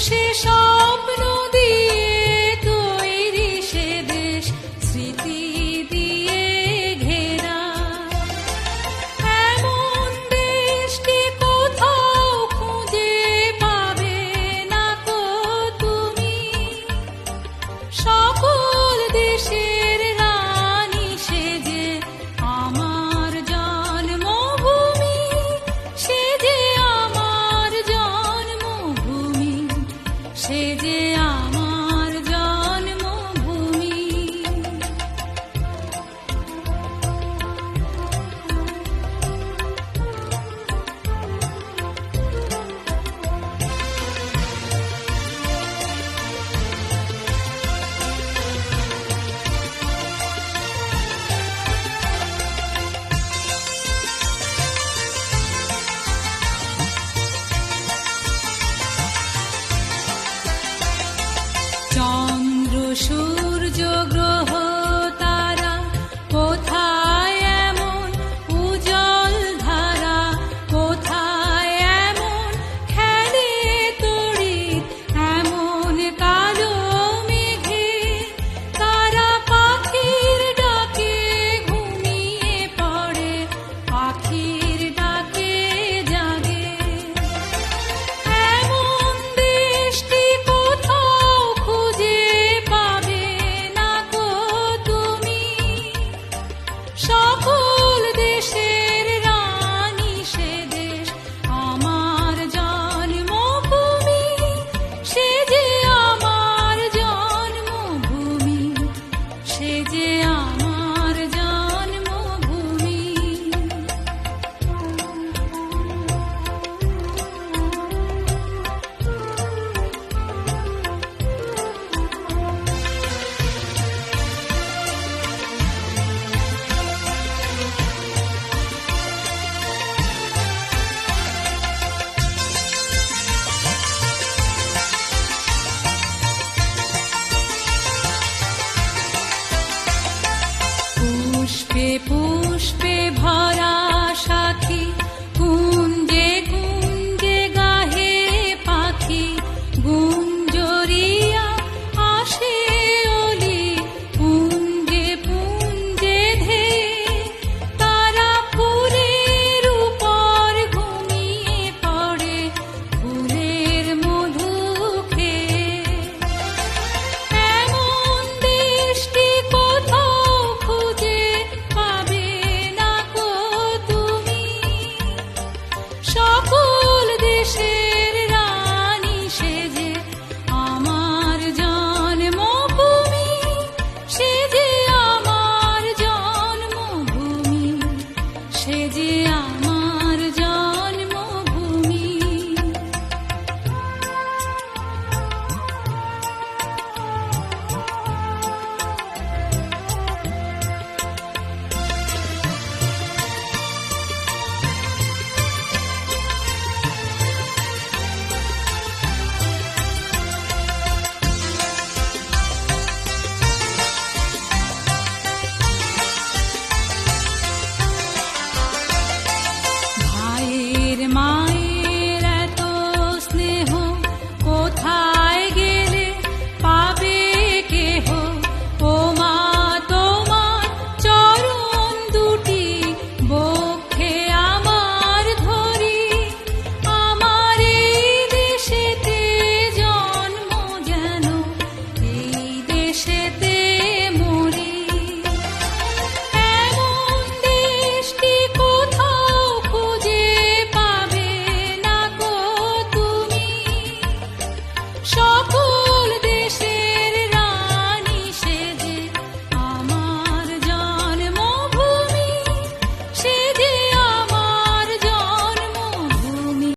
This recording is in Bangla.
সে স্বপ্ন দিয়ে তৈরি সে দেশ স্মৃতি দিয়ে ঘেরা। এমন দেশটি কোথাও খুঁজে পাবে না কো তুমি। সকল দেশের রানী সে যে আমার জন্মভূমি, সে যে আমার জন্মভূমি, সে যে আমার জন্মভূমি। চন্দ্র সূর্য গ্রহ তারা কোথায় এমন উজ্জ্বল ধারা, কোথায় এমন খেলে তড়িৎ এমন কালো মেঘে। তারা পাখির ডাকে ঘুমিয়ে পড়ে, পাখির ডাকে জাগে। এমন দেশটি কোথাও খুঁজে পাবে না কো তুমি। সকল দেশের রানী সে দেশ আমার জন্মভূমি, সে যে আমার জন্মভূমি, সে যে আমার জন্মভূমি। পুষ্পে পুষ্পে ভরা সাথী, কুঞ্জে কুঞ্জে গাহে পাখি। গুঞ্জরিয়া আসে অলি পুঞ্জে পুঞ্জে ধেয়ে। তারা ফুলের উপর ঘুমিয়ে পড়ে, ফুলের মধু খেয়ে। এমন দেশটি কোথাও খুঁজে পাবে না কো তুমি। সকল দেশের রানী সে যে আমার জন্মভূমি, সে যে আমার জন্মভূমি, সে যে আমার জন্মভূমি। ভাইয়ের মায়ের এত স্নেহ কোথায় গেলে পাবে কেহ। ও মা তোমার চরণ দুটি বক্ষে আমার ধরি। আমার এই দেশেতে জন্ম যেন এই দেশেতে মরি। এমন দেশটি কোথাও খুঁজে পাবে না কো তুমি। সকল